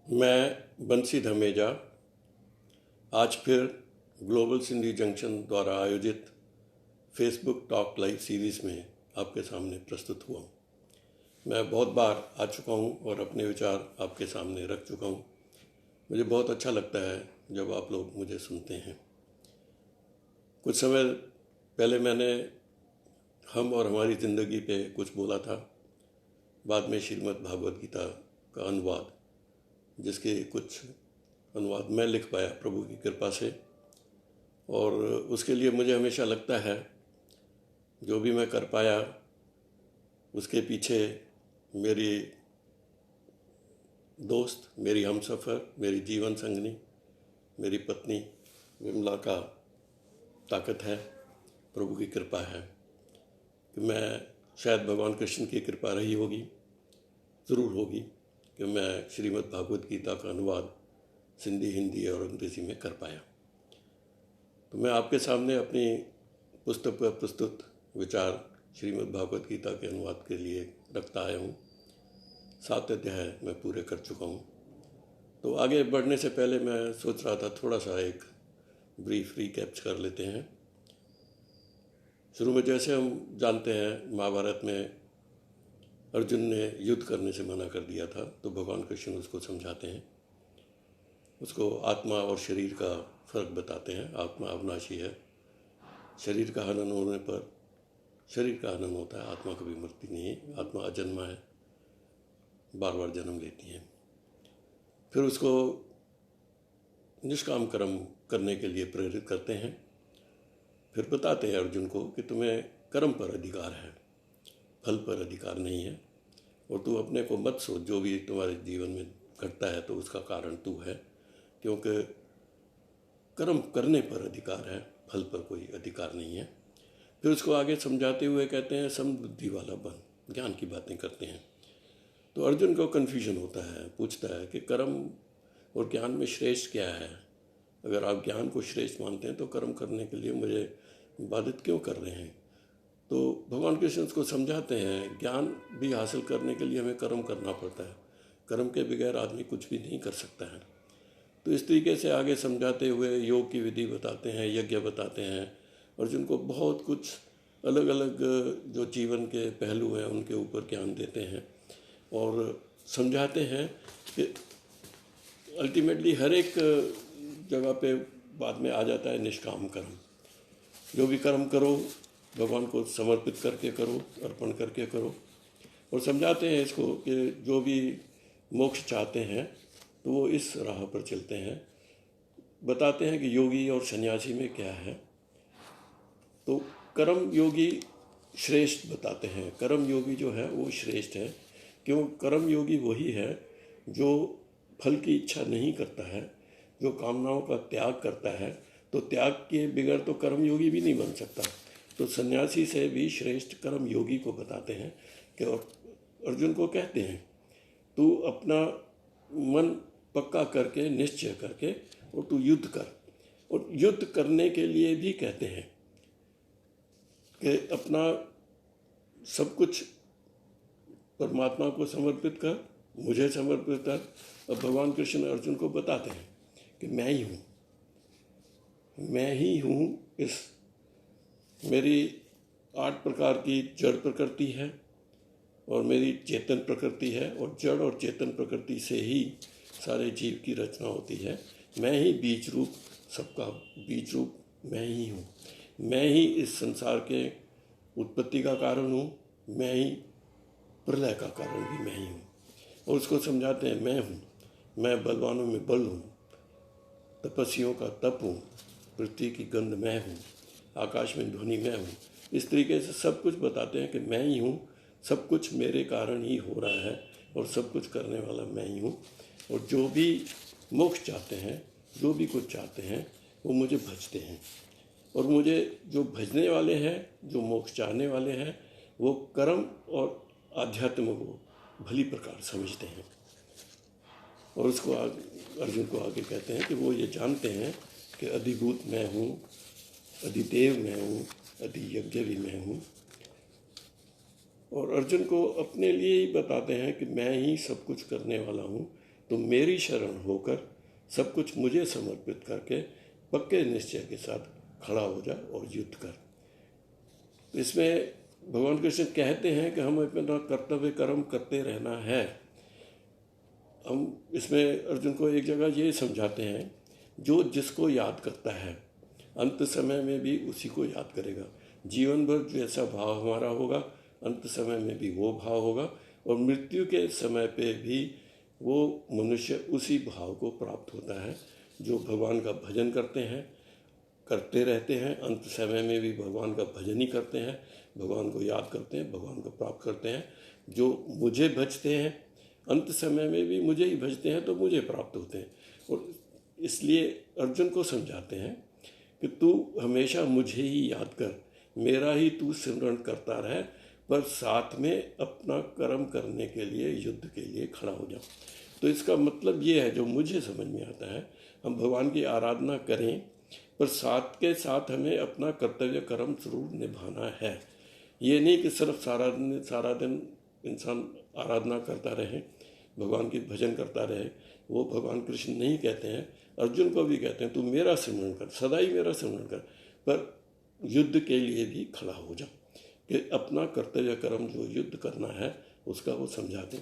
मैं बंसी धमेजा आज फिर ग्लोबल सिंधी जंक्शन द्वारा आयोजित फेसबुक टॉक लाइव सीरीज़ में आपके सामने प्रस्तुत हुआ हूँ। मैं बहुत बार आ चुका हूँ और अपने विचार आपके सामने रख चुका हूँ। मुझे बहुत अच्छा लगता है जब आप लोग मुझे सुनते हैं। कुछ समय पहले मैंने हम और हमारी ज़िंदगी पे कुछ बोला था। बाद में श्रीमद् भागवत गीता का अनुवाद, जिसके कुछ अनुवाद मैं लिख पाया प्रभु की कृपा से, और उसके लिए मुझे हमेशा लगता है जो भी मैं कर पाया उसके पीछे मेरी दोस्त, मेरी हमसफ़र, मेरी जीवन संगनी, मेरी पत्नी विमला का ताकत है, प्रभु की कृपा है। कि मैं शायद भगवान कृष्ण की कृपा रही होगी, ज़रूर होगी, कि मैं श्रीमद् भागवत गीता का अनुवाद सिंधी, हिंदी और अंग्रेज़ी में कर पाया। तो मैं आपके सामने अपनी पुस्तक पर प्रस्तुत विचार श्रीमद् भागवत गीता के अनुवाद के लिए रखता आया हूँ। 7 अध्याय मैं पूरे कर चुका हूँ। तो आगे बढ़ने से पहले मैं सोच रहा था थोड़ा सा एक ब्रीफ रिकैप कर लेते हैं। शुरू में जैसे हम जानते हैं, महाभारत में अर्जुन ने युद्ध करने से मना कर दिया था, तो भगवान कृष्ण उसको समझाते हैं, उसको आत्मा और शरीर का फ़र्क बताते हैं। आत्मा अविनाशी है, शरीर का हनन होने पर शरीर का हनन होता है, आत्मा कभी मरती नहीं है। आत्मा अजन्मा है, बार बार जन्म लेती है। फिर उसको निष्काम कर्म करने के लिए प्रेरित करते हैं। फिर बताते हैं अर्जुन को कि तुम्हें कर्म पर अधिकार है, फल पर अधिकार नहीं है, और तू अपने को मत सोच, जो भी तुम्हारे जीवन में घटता है तो उसका कारण तू है, क्योंकि कर्म करने पर अधिकार है, फल पर कोई अधिकार नहीं है। फिर उसको आगे समझाते हुए कहते हैं समबुद्धि वाला बन, ज्ञान की बातें करते हैं। तो अर्जुन को कन्फ्यूजन होता है, पूछता है कि कर्म और ज्ञान में श्रेष्ठ क्या है। अगर आप ज्ञान को श्रेष्ठ मानते हैं तो कर्म करने के लिए मुझे बाधित क्यों कर रहे हैं। तो भगवान कृष्ण उसको समझाते हैं, ज्ञान भी हासिल करने के लिए हमें कर्म करना पड़ता है, कर्म के बगैर आदमी कुछ भी नहीं कर सकता है। तो इस तरीके से आगे समझाते हुए योग की विधि बताते हैं, यज्ञ बताते हैं, अर्जुन को बहुत कुछ अलग अलग जो जीवन के पहलू हैं उनके ऊपर ज्ञान देते हैं और समझाते हैं कि अल्टीमेटली हर एक जगह पे बाद में आ जाता है निष्काम कर्म। जो भी कर्म करो भगवान को समर्पित करके करो, अर्पण करके करो। और समझाते हैं इसको कि जो भी मोक्ष चाहते हैं तो वो इस राह पर चलते हैं। बताते हैं कि योगी और सन्यासी में क्या है। तो कर्म योगी श्रेष्ठ बताते हैं। कर्म योगी जो है वो श्रेष्ठ है, क्यों? कर्म योगी वही है जो फल की इच्छा नहीं करता है, जो कामनाओं का त्याग करता है। तो त्याग के बगैर तो कर्म योगी भी नहीं बन सकता। तो सन्यासी से भी श्रेष्ठ कर्म योगी को बताते हैं कि अर्जुन को कहते हैं तू अपना मन पक्का करके, निश्चय करके, और तू युद्ध कर। और युद्ध करने के लिए भी कहते हैं कि अपना सब कुछ परमात्मा को समर्पित कर, मुझे समर्पित कर। अब भगवान कृष्ण अर्जुन को बताते हैं कि मैं ही हूँ, मैं ही हूँ। इस मेरी 8 प्रकार की जड़ प्रकृति है और मेरी चेतन प्रकृति है, और जड़ और चेतन प्रकृति से ही सारे जीव की रचना होती है। मैं ही बीज रूप, सबका बीज रूप मैं ही हूँ। मैं ही इस संसार के उत्पत्ति का कारण हूँ, मैं ही प्रलय का कारण भी मैं ही हूँ। और उसको समझाते हैं मैं हूँ, मैं बलवानों में बल हूँ, तपस्वियों का तप हूँ, पृथ्वी की गंध मैं हूँ, आकाश में ध्वनि मैं हूँ। इस तरीके से सब कुछ बताते हैं कि मैं ही हूँ, सब कुछ मेरे कारण ही हो रहा है और सब कुछ करने वाला मैं ही हूँ। और जो भी मोक्ष चाहते हैं, जो भी कुछ चाहते हैं, वो मुझे भजते हैं। और मुझे जो भजने वाले हैं, जो मोक्ष चाहने वाले हैं, वो कर्म और आध्यात्म को भली प्रकार समझते हैं। और उसको अर्जुन को आगे कहते हैं कि वो ये जानते हैं कि अधिभूत मैं हूँ, अधिदेव मैं हूँ, अधियज्ञ भी मैं हूँ। और अर्जुन को अपने लिए ही बताते हैं कि मैं ही सब कुछ करने वाला हूँ, तुम मेरी शरण होकर सब कुछ मुझे समर्पित करके पक्के निश्चय के साथ खड़ा हो जा और युद्ध कर। इसमें भगवान कृष्ण कहते हैं कि हमें अपना कर्तव्य कर्म करते रहना है। हम इसमें अर्जुन को एक जगह ये समझाते हैं, जो जिसको याद करता है अंत समय में भी उसी को याद करेगा। जीवन भर जैसा भाव हमारा होगा, अंत समय में भी वो भाव होगा, और मृत्यु के समय पे भी वो मनुष्य उसी भाव को प्राप्त होता है। जो भगवान का भजन करते रहते हैं, अंत समय में भी भगवान का भजन ही करते हैं, भगवान को याद करते हैं, भगवान को प्राप्त करते हैं। जो मुझे भजते हैं, अंत समय में भी मुझे ही भजते हैं, तो मुझे प्राप्त होते हैं। और इसलिए अर्जुन को समझाते हैं कि तू हमेशा मुझे ही याद कर, मेरा ही तू सिमरण करता रहे, पर साथ में अपना कर्म करने के लिए, युद्ध के लिए खड़ा हो जा। तो इसका मतलब ये है, जो मुझे समझ में आता है, हम भगवान की आराधना करें, पर साथ के साथ हमें अपना कर्तव्य कर्म जरूर निभाना है। ये नहीं कि सिर्फ सारा दिन इंसान आराधना करता रहे, भगवान की भजन करता रहे। वो भगवान कृष्ण नहीं कहते हैं, अर्जुन को भी कहते हैं, तू मेरा सिमरण कर, सदा ही मेरा सिमरण कर, पर युद्ध के लिए भी खड़ा हो जा, कि अपना कर्तव्य कर्म जो युद्ध करना है उसका वो समझा दें।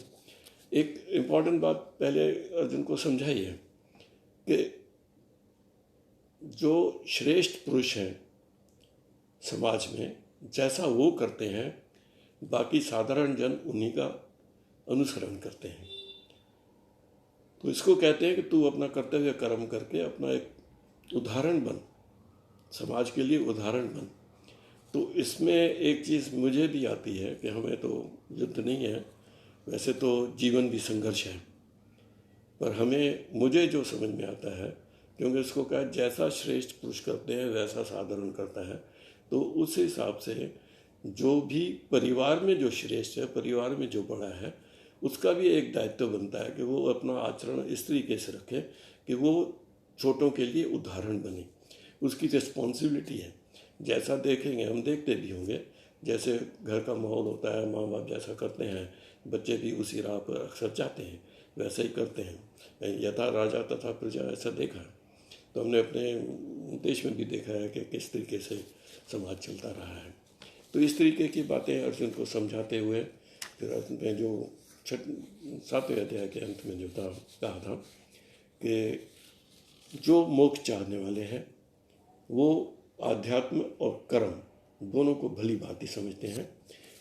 एक इम्पॉर्टेंट बात पहले अर्जुन को समझाई है कि जो श्रेष्ठ पुरुष हैं समाज में, जैसा वो करते हैं, बाकी साधारण जन उन्हीं का अनुसरण करते हैं। तो इसको कहते हैं कि तू अपना कर्तव्य कर्म करके अपना एक उदाहरण बन, समाज के लिए उदाहरण बन। तो इसमें एक चीज़ मुझे भी आती है कि हमें तो युद्ध नहीं है, वैसे तो जीवन भी संघर्ष है, पर मुझे जो समझ में आता है, क्योंकि इसको कहा जैसा श्रेष्ठ पुरुष करते हैं वैसा साधारण करता है, तो उस हिसाब से जो भी परिवार में जो श्रेष्ठ है, परिवार में जो बड़ा है, उसका भी एक दायित्व बनता है कि वो अपना आचरण इस तरीके से रखे कि वो छोटों के लिए उदाहरण बने। उसकी रिस्पॉन्सिबिलिटी है। जैसा देखेंगे, हम देखते भी होंगे, जैसे घर का माहौल होता है, माँ बाप जैसा करते हैं, बच्चे भी उसी राह पर अक्सर जाते हैं, वैसे ही करते हैं। यथा राजा तथा प्रजा, ऐसा देखा है। तो हमने अपने देश में भी देखा है कि किस तरीके से समाज चलता रहा है। तो इस तरीके की बातें अर्जुन को समझाते हुए फिर अंत में जो 7वें अध्याय के अंत में जो कहा था कि जो मोक्ष चाहने वाले हैं वो आध्यात्म और कर्म दोनों को भली भांति समझते हैं,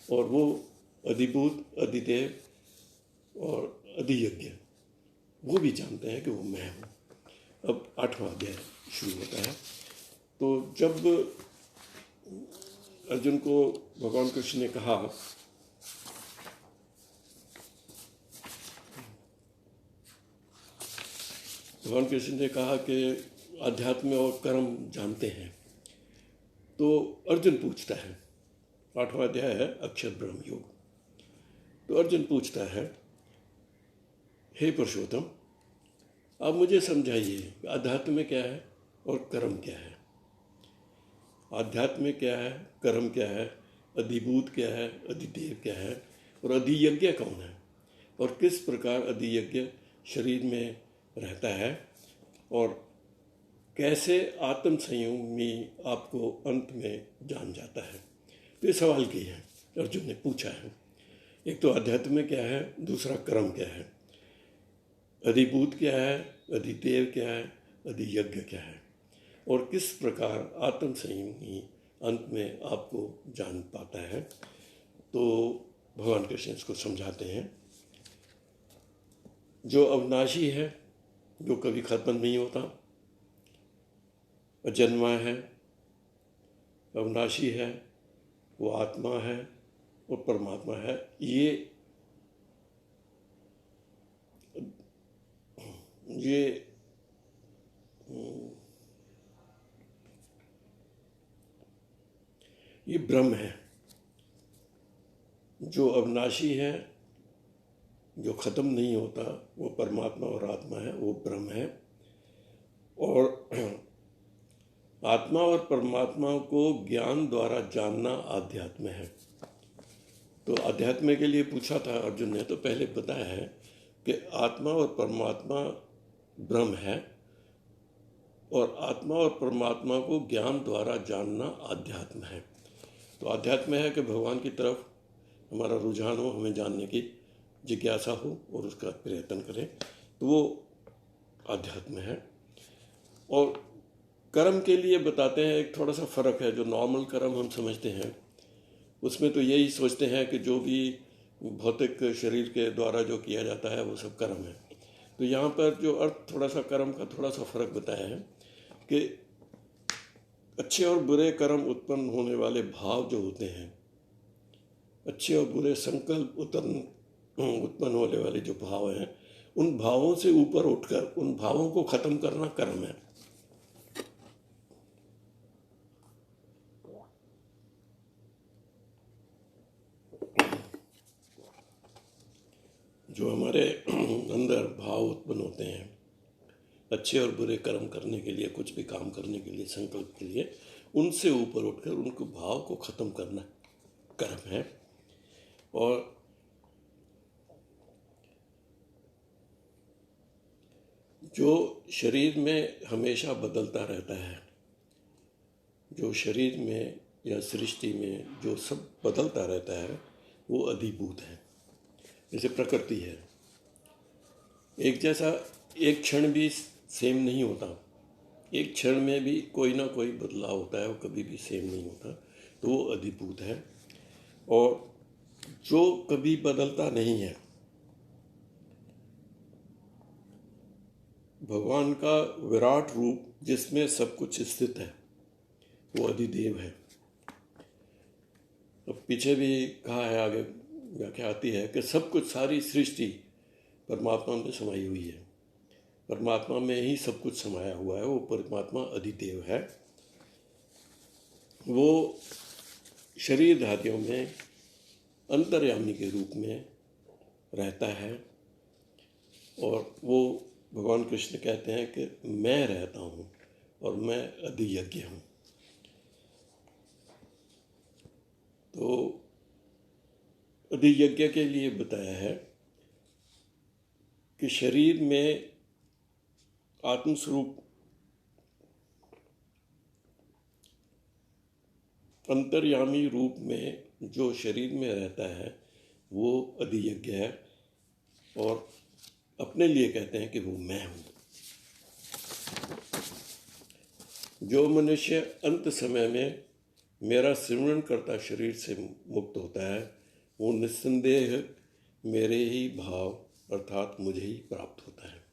और वो अधिभूत, अधिदेव और अधियज्ञ वो भी जानते हैं कि वो मैं हूँ। अब 8वां अध्याय शुरू होता है। तो जब अर्जुन को भगवान कृष्ण ने कहा कि अध्यात्म और कर्म जानते हैं, तो अर्जुन पूछता है, 8वां अध्याय है अक्षर ब्रह्म योग। तो अर्जुन पूछता है, हे पुरुषोत्तम, आप मुझे समझाइए अध्यात्म में क्या है और कर्म क्या है। आध्यात्म में क्या है, कर्म क्या है, अधिभूत क्या है, अधिदेव क्या है, और अधियज्ञ कौन है, और किस प्रकार अधियज्ञ शरीर में रहता है, और कैसे आत्म संयमी आपको अंत में जान जाता है। तो ये सवाल किए हैं, अर्जुन ने पूछा है। एक तो अध्यात्म में क्या है, दूसरा कर्म क्या है, अधिभूत क्या है, अधिदेव क्या है, अधियज्ञ क्या है, और किस प्रकार आत्म संयमी अंत में आपको जान पाता है। तो भगवान कृष्ण इसको समझाते हैं, जो अविनाशी है, जो कभी खत्म नहीं होता, अजन्मा है, अविनाशी है, वो आत्मा है और परमात्मा है। ये ब्रह्म है। जो अविनाशी है, जो ख़त्म नहीं होता, वो परमात्मा और आत्मा है, वो ब्रह्म है। और आत्मा और परमात्मा को ज्ञान द्वारा जानना आध्यात्म है। तो अध्यात्म के लिए पूछा था अर्जुन ने, तो पहले बताया है कि आत्मा और परमात्मा ब्रह्म है और आत्मा और परमात्मा को ज्ञान द्वारा जानना आध्यात्म है। तो आध्यात्म है कि भगवान की तरफ हमारा रुझान हो, हमें जानने की जिज्ञासा हो और उसका प्रयत्न करें, तो वो आध्यात्म है। और कर्म के लिए बताते हैं एक थोड़ा सा फ़र्क है। जो नॉर्मल कर्म हम समझते हैं उसमें तो यही सोचते हैं कि जो भी भौतिक शरीर के द्वारा जो किया जाता है वो सब कर्म है। तो यहाँ पर जो अर्थ थोड़ा सा कर्म का थोड़ा सा फर्क बताया है कि अच्छे और बुरे कर्म उत्पन्न होने वाले भाव जो होते हैं, अच्छे और बुरे संकल्प उत्पन्न होने वाले जो भाव हैं, उन भावों से ऊपर उठकर उन भावों को खत्म करना कर्म है। जो हमारे अंदर भाव उत्पन्न होते हैं अच्छे और बुरे कर्म करने के लिए, कुछ भी काम करने के लिए, संकल्प के लिए, उनसे ऊपर उठकर उनको भाव को खत्म करना कर्म है। और जो शरीर में हमेशा बदलता रहता है, जो शरीर में या सृष्टि में जो सब बदलता रहता है, वो अधिभूत है। जैसे प्रकृति है, एक जैसा एक क्षण भी सेम नहीं होता, एक क्षण में भी कोई ना कोई बदलाव होता है, वो कभी भी सेम नहीं होता, तो वो अधिभूत है। और जो कभी बदलता नहीं है, भगवान का विराट रूप जिसमें सब कुछ स्थित है, वो अधिदेव है। अब पीछे भी कहा है, आगे व्याख्या आती है कि सब कुछ, सारी सृष्टि परमात्मा में समाई हुई है, परमात्मा में ही सब कुछ समाया हुआ है। वो परमात्मा अधिदेव है। वो शरीर धारियों में अंतर्यामी के रूप में रहता है और वो भगवान कृष्ण कहते हैं कि मैं रहता हूँ और मैं अधियज्ञ हूँ। तो अधियज्ञ के लिए बताया है कि शरीर में आत्मस्वरूप अंतर्यामी रूप में जो शरीर में रहता है वो अधियज्ञ है और अपने लिए कहते हैं कि वो मैं हूँ। जो मनुष्य अंत समय में मेरा सिमरन करता शरीर से मुक्त होता है, वो निस्संदेह मेरे ही भाव अर्थात मुझे ही प्राप्त होता है।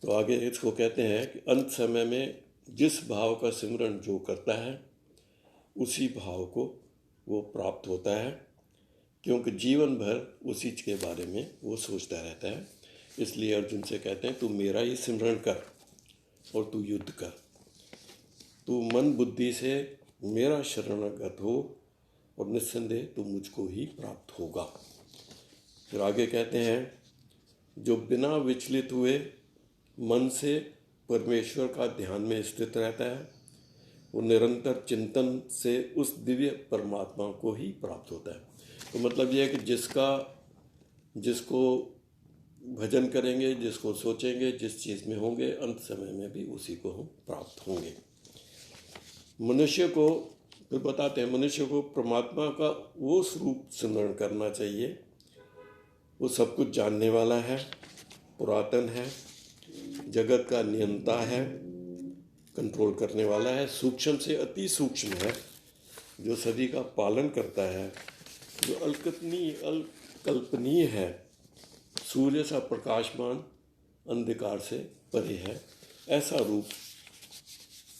तो आगे इसको कहते हैं कि अंत समय में जिस भाव का सिमरन जो करता है उसी भाव को वो प्राप्त होता है, क्योंकि जीवन भर उसी के बारे में वो सोचता रहता है। इसलिए अर्जुन से कहते हैं तू मेरा ही सिमरन कर और तू युद्ध कर, तू मन बुद्धि से मेरा शरणागत हो और निस्संदेह तू मुझको ही प्राप्त होगा। फिर आगे कहते हैं जो बिना विचलित हुए मन से परमेश्वर का ध्यान में स्थित रहता है, वो निरंतर चिंतन से उस दिव्य परमात्मा को ही प्राप्त होता है। तो मतलब ये है कि जिसको भजन करेंगे, जिसको सोचेंगे, जिस चीज़ में होंगे, अंत समय में भी उसी को हम प्राप्त होंगे। मनुष्य को फिर बताते हैं, मनुष्य को परमात्मा का वो स्वरूप स्मरण करना चाहिए। वो सब कुछ जानने वाला है, पुरातन है, जगत का नियंता है, कंट्रोल करने वाला है, सूक्ष्म से अति सूक्ष्म है, जो सभी का पालन करता है, जो अकल्पनीय है, सूर्य सा प्रकाशमान, अंधकार से परे है। ऐसा रूप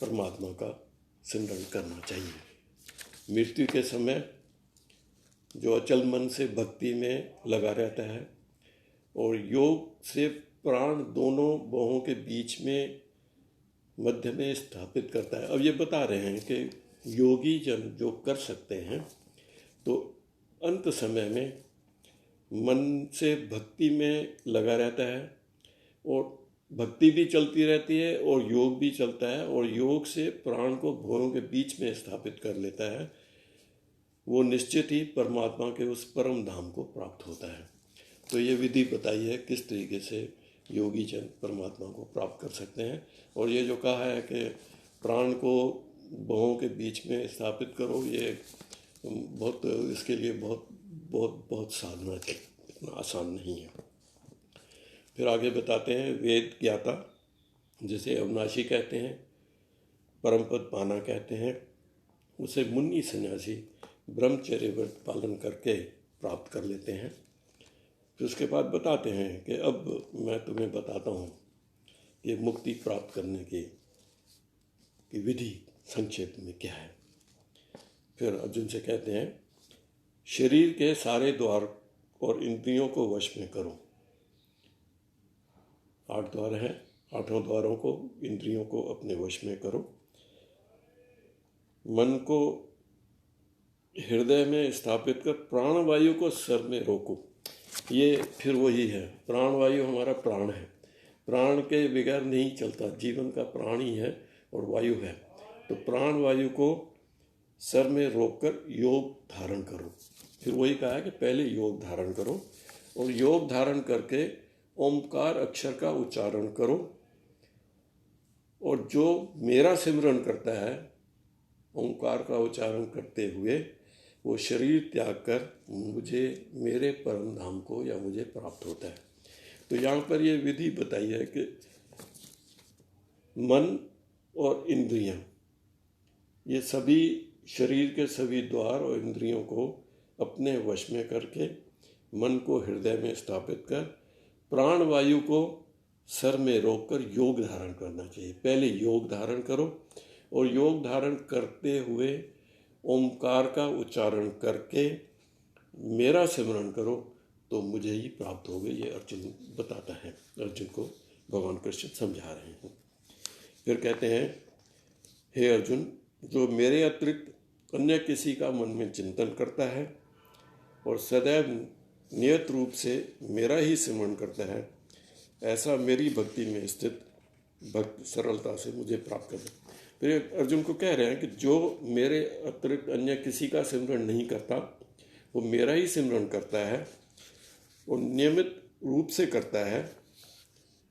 परमात्मा का सिमरन करना चाहिए। मृत्यु के समय जो अचल मन से भक्ति में लगा रहता है और योग से प्राण दोनों बाहों के बीच में मध्य में स्थापित करता है। अब ये बता रहे हैं कि योगी जन जो कर सकते हैं, तो अंत समय में मन से भक्ति में लगा रहता है और भक्ति भी चलती रहती है और योग भी चलता है और योग से प्राण को भौरों के बीच में स्थापित कर लेता है। वो निश्चित ही परमात्मा के उस परम धाम को प्राप्त होता है। तो ये विधि बताई है किस तरीके से योगी जन परमात्मा को प्राप्त कर सकते हैं। और ये जो कहा है कि प्राण को भवों के बीच में स्थापित करो, ये बहुत, इसके लिए बहुत बहुत बहुत साधना चाहिए, इतना आसान नहीं है। फिर आगे बताते हैं वेद ज्ञाता, जिसे अविनाशी कहते हैं, परम पद पाना कहते हैं, उसे मुनि सन्यासी ब्रह्मचर्य व्रत पालन करके प्राप्त कर लेते हैं। फिर उसके बाद बताते हैं कि अब मैं तुम्हें बताता हूँ कि मुक्ति प्राप्त करने की विधि संक्षेप में क्या है। फिर अर्जुन से कहते हैं शरीर के सारे द्वार और इंद्रियों को वश में करो। 8 द्वार हैं, 8 द्वारों को, इंद्रियों को अपने वश में करो। मन को हृदय में स्थापित कर प्राणवायु को सर में रोको। ये फिर वही है, प्राणवायु हमारा प्राण है, प्राण के बगैर नहीं चलता, जीवन का प्राण ही है और वायु है। तो प्राणवायु को सर में रोककर योग धारण करो। फिर वही कहा है कि पहले योग धारण करो और योग धारण करके ओमकार अक्षर का उच्चारण करो। और जो मेरा सिमरन करता है ओंकार का उच्चारण करते हुए, वो शरीर त्याग कर मुझे, मेरे परम धाम को या मुझे प्राप्त होता है। तो यहाँ पर ये विधि बताई है कि मन और इंद्रियां, ये सभी शरीर के सभी द्वार और इंद्रियों को अपने वश में करके मन को हृदय में स्थापित कर प्राण वायु को सर में रोककर योग धारण करना चाहिए। पहले योग धारण करो और योग धारण करते हुए ओमकार का उच्चारण करके मेरा सिमरन करो तो मुझे ही प्राप्त होगा। ये अर्जुन बताता है, अर्जुन को भगवान कृष्ण समझा रहे हैं। फिर कहते हैं हे अर्जुन, जो मेरे अतिरिक्त अन्य किसी का मन में चिंतन करता है और सदैव नियत रूप से मेरा ही सिमरन करता है, ऐसा मेरी भक्ति में स्थित भक्त सरलता से मुझे प्राप्त कर सकता। फिर अर्जुन को कह रहे हैं कि जो मेरे अतिरिक्त अन्य किसी का सिमरन नहीं करता, वो मेरा ही सिमरन करता है और नियमित रूप से करता है,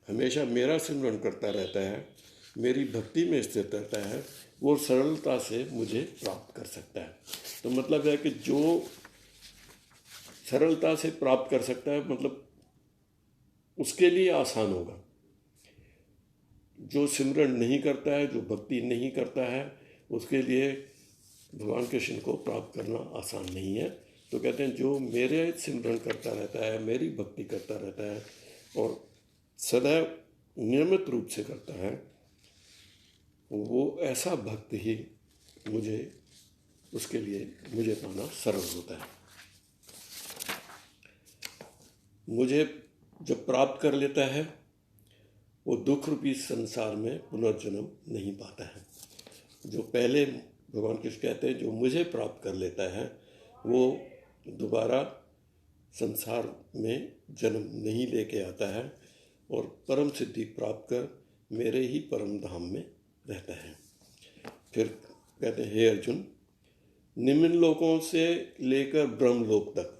हमेशा मेरा सिमरन करता रहता है, मेरी भक्ति में स्थित रहता है, वो सरलता से मुझे प्राप्त कर सकता है। तो मतलब है कि जो सरलता से प्राप्त कर सकता है, मतलब उसके लिए आसान होगा। जो सिमरन नहीं करता है, जो भक्ति नहीं करता है, उसके लिए भगवान कृष्ण को प्राप्त करना आसान नहीं है। तो कहते हैं जो मेरे सिमरन करता रहता है, मेरी भक्ति करता रहता है और सदैव नियमित रूप से करता है, वो ऐसा भक्त ही मुझे, उसके लिए मुझे पाना सरल होता है। मुझे जब प्राप्त कर लेता है, वो दुख रूपी संसार में पुनर्जन्म नहीं पाता है। जो पहले भगवान कृष्ण कहते हैं जो मुझे प्राप्त कर लेता है, वो दोबारा संसार में जन्म नहीं लेके आता है और परम सिद्धि प्राप्त कर मेरे ही परम धाम में रहता है। फिर कहते हैं हे अर्जुन, निम्न लोकों से लेकर ब्रह्मलोक तक,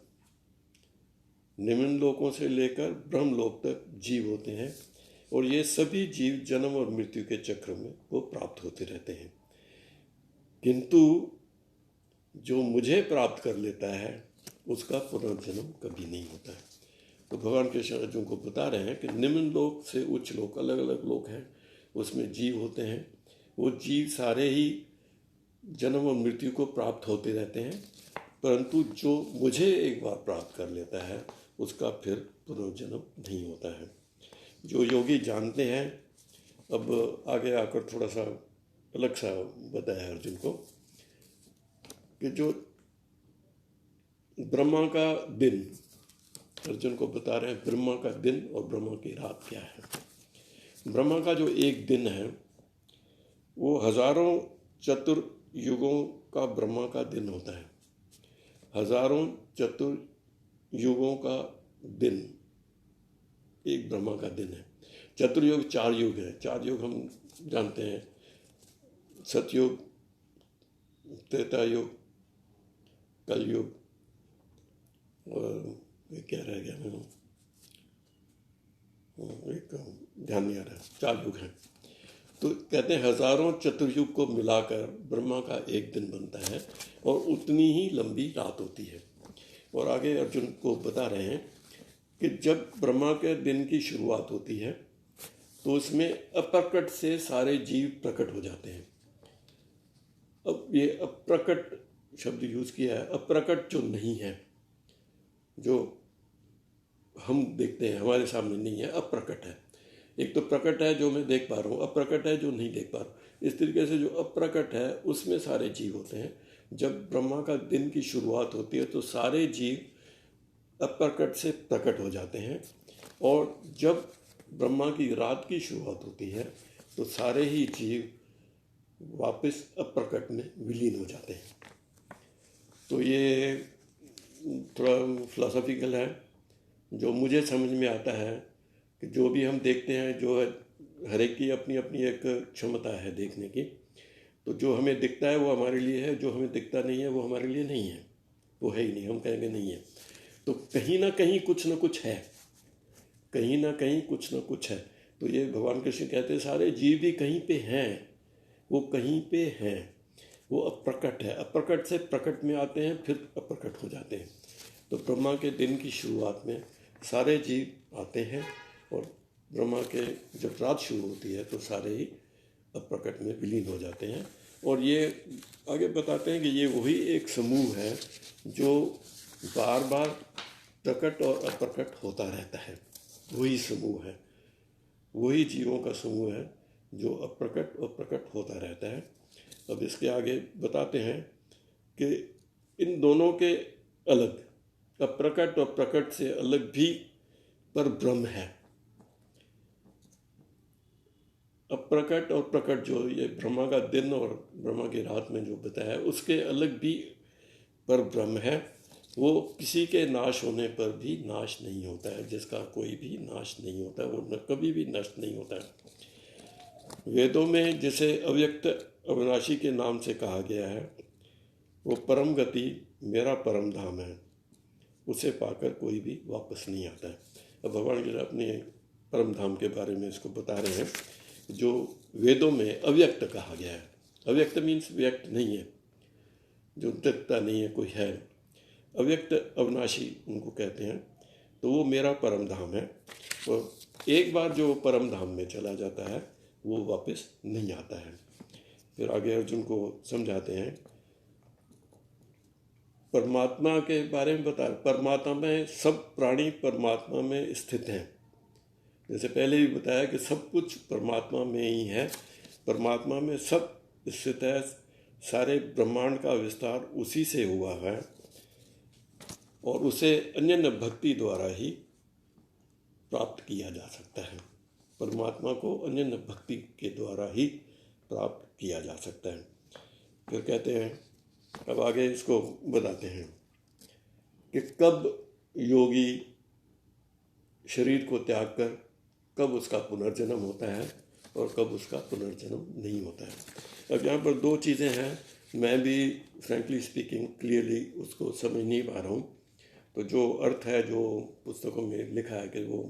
निम्न लोकों से लेकर ब्रह्मलोक तक जीव होते हैं और ये सभी जीव जन्म और मृत्यु के चक्र में वो प्राप्त होते रहते हैं, किंतु जो मुझे प्राप्त कर लेता है उसका पुनर्जन्म कभी नहीं होता है। तो भगवान कृष्ण अर्जुन को बता रहे हैं कि निम्न लोक से उच्च लोक, अलग अलग लोक हैं, उसमें जीव होते हैं। वो जीव सारे ही जन्म और मृत्यु को प्राप्त होते रहते हैं, परंतु जो मुझे एक बार प्राप्त कर लेता है उसका फिर पुनर्जन्म नहीं होता है। जो योगी जानते हैं, अब आगे आकर थोड़ा सा अलग सा बताया अर्जुन को कि जो ब्रह्मा का दिन, अर्जुन को बता रहे हैं ब्रह्मा का दिन और ब्रह्मा की रात क्या है। ब्रह्मा का जो एक दिन है वो हजारों चतुर्युगों का ब्रह्मा का दिन होता है। हजारों चतुर्युगों का दिन एक ब्रह्मा का दिन है। चतुर्युग 4 युग है। 4 युग हम जानते हैं, सतयुग, त्रेता युग, कलयुग और क्या रह गया मैं, एक ध्यान नहीं आ रहा, 4 युग हैं। तो कहते हैं हजारों चतुर्युग को मिलाकर ब्रह्मा का एक दिन बनता है और उतनी ही लंबी रात होती है। और आगे अर्जुन को बता रहे हैं कि जब ब्रह्मा के दिन की शुरुआत होती है तो उसमें अप्रकट से सारे जीव प्रकट हो जाते हैं। अब ये अप्रकट शब्द यूज किया है, अप्रकट जो नहीं है, जो हम देखते हैं हमारे सामने नहीं है, अप्रकट है। एक तो प्रकट है जो मैं देख पा रहा हूँ, अप्रकट है जो नहीं देख पा रहा हूँ। इस तरीके से जो अप्रकट है उसमें सारे जीव होते हैं। जब ब्रह्मा का दिन की शुरुआत होती है तो सारे जीव अप्रकट से प्रकट हो जाते हैं, और जब ब्रह्मा की रात की शुरुआत होती है तो सारे ही जीव वापस अप्रकट में विलीन हो जाते हैं। तो ये थोड़ा फिलोसॉफिकल है, जो मुझे समझ में आता है कि जो भी हम देखते हैं, जो है हर एक की अपनी अपनी एक क्षमता है देखने की। तो जो हमें दिखता है वो हमारे लिए है, जो हमें दिखता नहीं है वो हमारे लिए नहीं है, वो है ही नहीं, हम कहेंगे नहीं है। तो कहीं ना कहीं कुछ ना कुछ है, कहीं ना कहीं कुछ ना कुछ है। तो ये भगवान कृष्ण कहते हैं सारे जीव भी कहीं पे हैं, वो कहीं पे हैं, वो अप्रकट है, अप्रकट से प्रकट में आते हैं फिर अप्रकट हो जाते हैं। तो ब्रह्मा के दिन की शुरुआत में सारे जीव आते हैं, और ब्रह्मा के जब रात शुरू होती है तो सारे ही अप्रकट में विलीन हो जाते हैं। और ये आगे बताते हैं कि ये वही एक समूह है जो बार बार प्रकट और अप्रकट होता रहता है। वही समूह है, वही जीवों का समूह है जो अप्रकट और प्रकट होता रहता है। अब इसके आगे बताते हैं कि इन दोनों के अलग, अप्रकट और प्रकट से अलग भी पर ब्रह्म है। अप्रकट और प्रकट जो ये ब्रह्मा का दिन और ब्रह्मा की रात में जो बताया है उसके अलग भी पर ब्रह्म है। वो किसी के नाश होने पर भी नाश नहीं होता है, जिसका कोई भी नाश नहीं होता है, वो कभी भी नष्ट नहीं होता है। वेदों में जिसे अव्यक्त अविनाशी के नाम से कहा गया है, वो परम गति मेरा परम धाम है, उसे पाकर कोई भी वापस नहीं आता है। अब भगवान जी अपने परम धाम के बारे में इसको बता रहे हैं, जो वेदों में अव्यक्त कहा गया है। अव्यक्त मीन्स व्यक्त नहीं है, जो दिखता नहीं है, कोई है। अव्यक्त अविनाशी उनको कहते हैं। तो वो मेरा परम धाम है, और एक बार जो परम धाम में चला जाता है वो वापस नहीं आता है। फिर आगे अर्जुन को समझाते हैं, परमात्मा के बारे में बता, परमात्मा में सब प्राणी परमात्मा में स्थित हैं। जैसे पहले भी बताया कि सब कुछ परमात्मा में ही है, परमात्मा में सब स्थित है, सारे ब्रह्मांड का विस्तार उसी से हुआ है, और उसे अन्य भक्ति द्वारा ही प्राप्त किया जा सकता है। परमात्मा को अन्य भक्ति के द्वारा ही प्राप्त किया जा सकता है। फिर कहते हैं, अब आगे इसको बताते हैं कि कब योगी शरीर को त्याग कर कब उसका पुनर्जन्म होता है और कब उसका पुनर्जन्म नहीं होता है। अब यहाँ पर 2 चीज़ें हैं, मैं भी फ्रैंकली स्पीकिंग क्लियरली उसको समझ नहीं पा रहा हूँ। तो जो अर्थ है जो पुस्तकों में लिखा है कि वो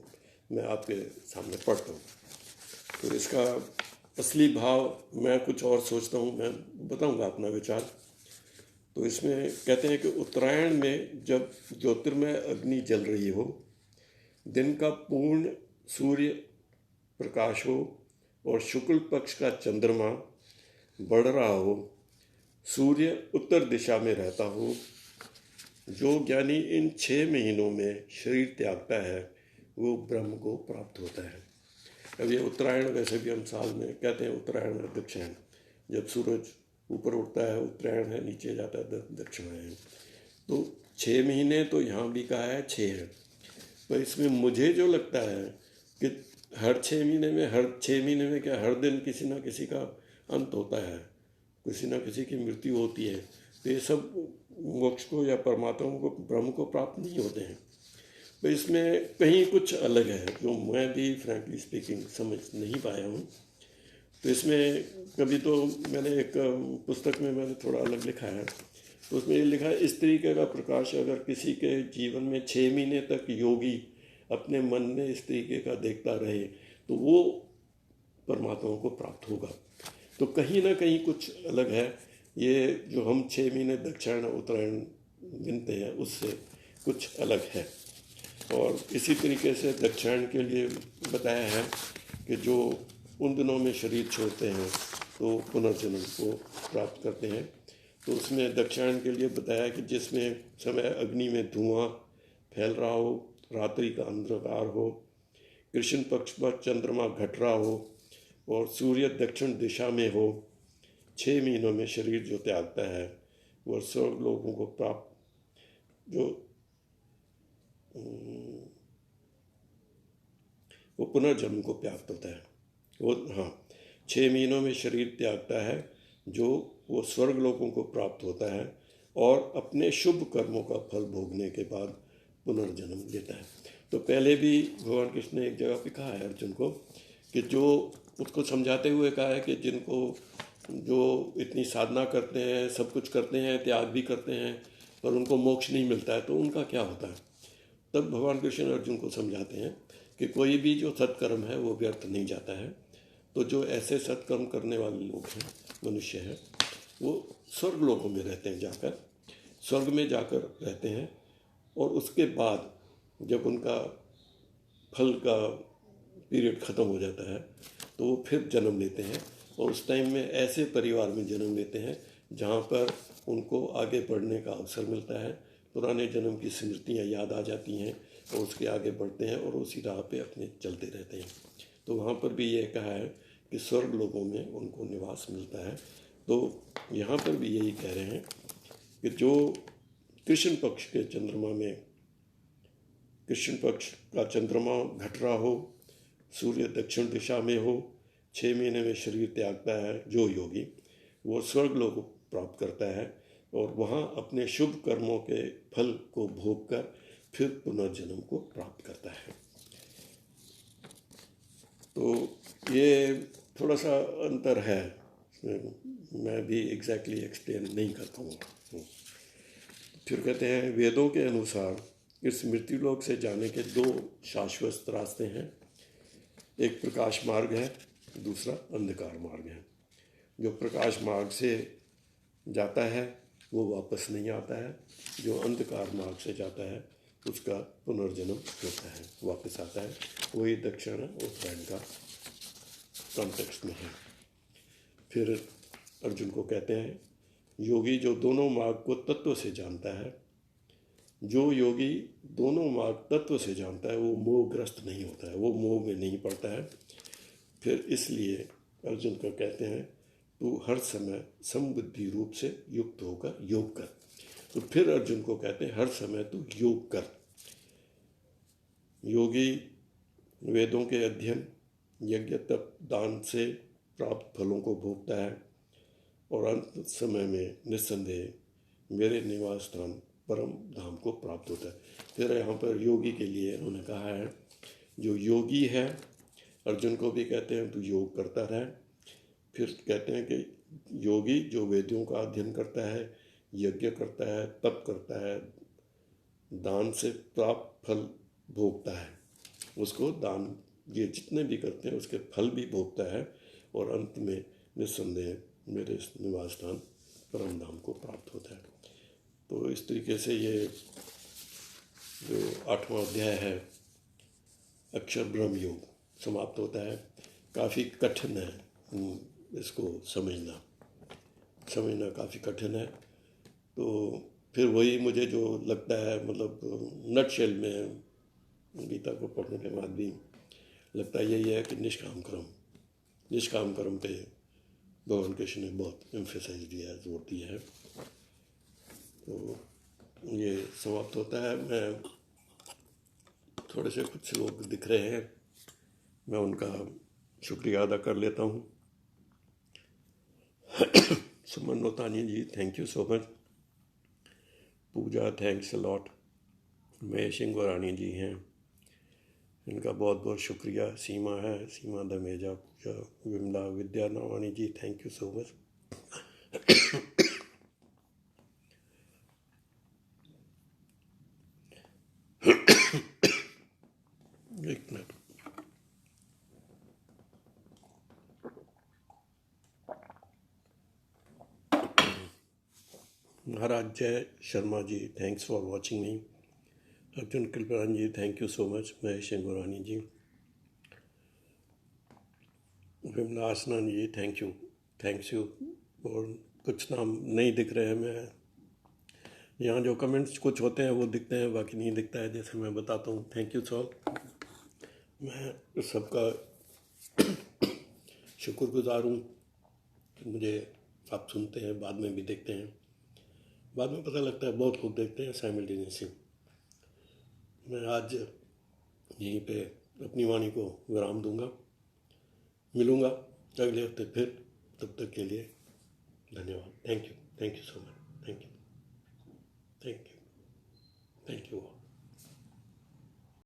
मैं आपके सामने पढ़ता हूँ। तो इसका असली भाव मैं कुछ और सोचता हूँ, मैं बताऊँगा अपना विचार। तो इसमें कहते हैं कि उत्तरायण में जब ज्योतिर्मय अग्नि जल रही हो, दिन का पूर्ण सूर्य प्रकाश हो और शुक्ल पक्ष का चंद्रमा बढ़ रहा हो, सूर्य उत्तर दिशा में रहता हो, जो ज्ञानी इन 6 महीनों में शरीर त्यागता है वो ब्रह्म को प्राप्त होता है। अब ये उत्तरायण, वैसे भी हम साल में कहते हैं उत्तरायण और दक्षिणायन, जब सूरज ऊपर उठता है उत्तरायण है, नीचे जाता है दक्षिणायन। तो 6 महीने तो यहाँ भी कहा है 6 है, पर इसमें मुझे जो लगता है कि हर 6 महीने में, हर 6 महीने में क्या हर दिन किसी ना किसी का अंत होता है, किसी ना किसी की मृत्यु होती है। तो ये सब मोक्ष को या परमात्मा को, ब्रह्म को प्राप्त नहीं होते हैं। तो इसमें कहीं कुछ अलग है जो मैं भी फ्रैंकली स्पीकिंग समझ नहीं पाया हूँ। तो इसमें कभी तो मैंने एक पुस्तक में मैंने थोड़ा अलग लिखा है, तो उसमें ये लिखा है, इस तरीके का प्रकाश अगर किसी के जीवन में 6 महीने तक योगी अपने मन में इस तरीके का देखता रहे तो वो परमात्मा को प्राप्त होगा। तो कहीं ना कहीं कुछ अलग है। ये जो हम 6 महीने दक्षिण उत्तरायण गिनते हैं उससे कुछ अलग है। और इसी तरीके से दक्षिण के लिए बताया है कि जो उन दिनों में शरीर छोड़ते हैं तो पुनर्जन्म को प्राप्त करते हैं। तो उसमें दक्षिण के लिए बताया कि जिसमें समय अग्नि में धुआं फैल रहा हो, रात्रि का अंधकार हो, कृष्ण पक्ष पर चंद्रमा घट रहा हो और सूर्य दक्षिण दिशा में हो, 6 महीनों में शरीर जो त्यागता है वह स्वर्ग लोगों को प्राप्त जो वो पुनर्जन्म को प्राप्त होता है। वो हाँ 6 महीनों में शरीर त्यागता है जो वो स्वर्ग लोगों को प्राप्त होता है और अपने शुभ कर्मों का फल भोगने के बाद पुनर्जन्म लेता है। तो पहले भी भगवान कृष्ण ने एक जगह पे कहा है अर्जुन को कि जो उसको समझाते हुए कहा है कि जिनको जो इतनी साधना करते हैं, सब कुछ करते हैं, त्याग भी करते हैं, पर उनको मोक्ष नहीं मिलता है तो उनका क्या होता है। तब भगवान कृष्ण अर्जुन को समझाते हैं कि कोई भी जो सत्कर्म है वो व्यर्थ नहीं जाता है। तो जो ऐसे सत्कर्म करने वाले लोग हैं, मनुष्य हैं, वो स्वर्ग लोगों में रहते हैं, जाकर स्वर्ग में जाकर रहते हैं। और उसके बाद जब उनका फल का पीरियड ख़त्म हो जाता है तो वो फिर जन्म लेते हैं और उस टाइम में ऐसे परिवार में जन्म लेते हैं जहाँ पर उनको आगे बढ़ने का अवसर मिलता है, पुराने जन्म की स्मृतियाँ याद आ जाती हैं और उसके आगे बढ़ते हैं और उसी राह पे अपने चलते रहते हैं। तो वहाँ पर भी ये कहा है कि स्वर्ग लोगों में उनको निवास मिलता है। तो यहाँ पर भी यही कह रहे हैं कि जो कृष्ण पक्ष के चंद्रमा में, कृष्ण पक्ष का चंद्रमा घट रहा हो, सूर्य दक्षिण दिशा में हो, 6 महीने में शरीर त्यागता है जो योगी, वो स्वर्ग लोग प्राप्त करता है और वहाँ अपने शुभ कर्मों के फल को भोग कर फिर पुनर्जन्म को प्राप्त करता है। तो ये थोड़ा सा अंतर है, मैं भी एग्जैक्टली एक्सप्लेन नहीं कर पाऊँगा। फिर कहते हैं वेदों के अनुसार इस मृत्युलोक से जाने के 2 शाश्वत रास्ते हैं। एक प्रकाश मार्ग है, दूसरा अंधकार मार्ग है। जो प्रकाश मार्ग से जाता है वो वापस नहीं आता है, जो अंधकार मार्ग से जाता है उसका पुनर्जन्म होता है, वापस आता है। वही दक्षिण उत्तरायण का कॉन्टेक्स्ट में है। फिर अर्जुन को कहते हैं योगी जो दोनों मार्ग को तत्व से जानता है, जो योगी दोनों मार्ग तत्व से जानता है वो मोहग्रस्त नहीं होता है, वो मोह में नहीं पड़ता है। फिर इसलिए अर्जुन को कहते हैं तू हर समय समबुद्धि रूप से युक्त होकर योग कर। तो फिर अर्जुन को कहते हैं हर समय तू योग कर। योगी वेदों के अध्ययन, यज्ञ, तप, दान से प्राप्त फलों को भोगता है और अंत समय में निस्संदेह मेरे निवास स्थान परम धाम को प्राप्त होता है। फिर यहाँ पर योगी के लिए उन्होंने कहा है जो योगी है, अर्जुन को भी कहते हैं तू योग करता रहे। फिर कहते हैं कि योगी जो वेदों का अध्ययन करता है, यज्ञ करता है, तप करता है, दान से प्राप्त फल भोगता है, उसको दान ये जितने भी करते हैं उसके फल भी भोगता है और अंत में निस्संदेह मेरे निवास स्थान परम धाम को प्राप्त होता है। तो इस तरीके से ये जो 8वां अध्याय है अक्षर ब्रह्म योग समाप्त होता है। काफ़ी कठिन है इसको समझना काफ़ी कठिन है। तो फिर वही मुझे जो लगता है, मतलब नटशेल में गीता को पढ़ने के बाद भी लगता यही है कि निष्काम कर्म पे भगवान कृष्ण ने बहुत एम्फेसाइज दिया है, जोर दिया है। तो ये समाप्त होता है। मैं थोड़े से कुछ लोग दिख रहे हैं, मैं उनका शुक्रिया अदा कर लेता हूँ। Suman Notani ji, thank you so much. Pooja, thanks a lot. Mahesh Singh ji हैं, इनका बहुत बहुत शुक्रिया। सीमा है, Seema Dameja, Pooja, Vimla, Vidya Navani ji, thank you so much. Maharaj Jai Sharma ji, thanks for watching me. Arjun Kripalani ji, thank you so much. Mahesh Ingorani ji, Vimla Asnani ji, thanks you. और कुछ नाम नहीं दिख रहे हैं, मैं यहाँ जो कमेंट्स कुछ होते हैं वो दिखते हैं, बाकी नहीं दिखता है, जैसे मैं बताता हूँ। थैंक यू सॉल। मैं सबका शुक्रगुजार हूँ कि मुझे आप सुनते हैं, बाद में भी देखते हैं। बाद में पता लगता है बहुत लोग देखते हैं साइमल्टेनियसली। मैं आज यहीं पे अपनी वाणी को विराम दूंगा। मिलूंगा अगले हफ्ते फिर, तब तक के लिए धन्यवाद। Thank you so much. Thank you.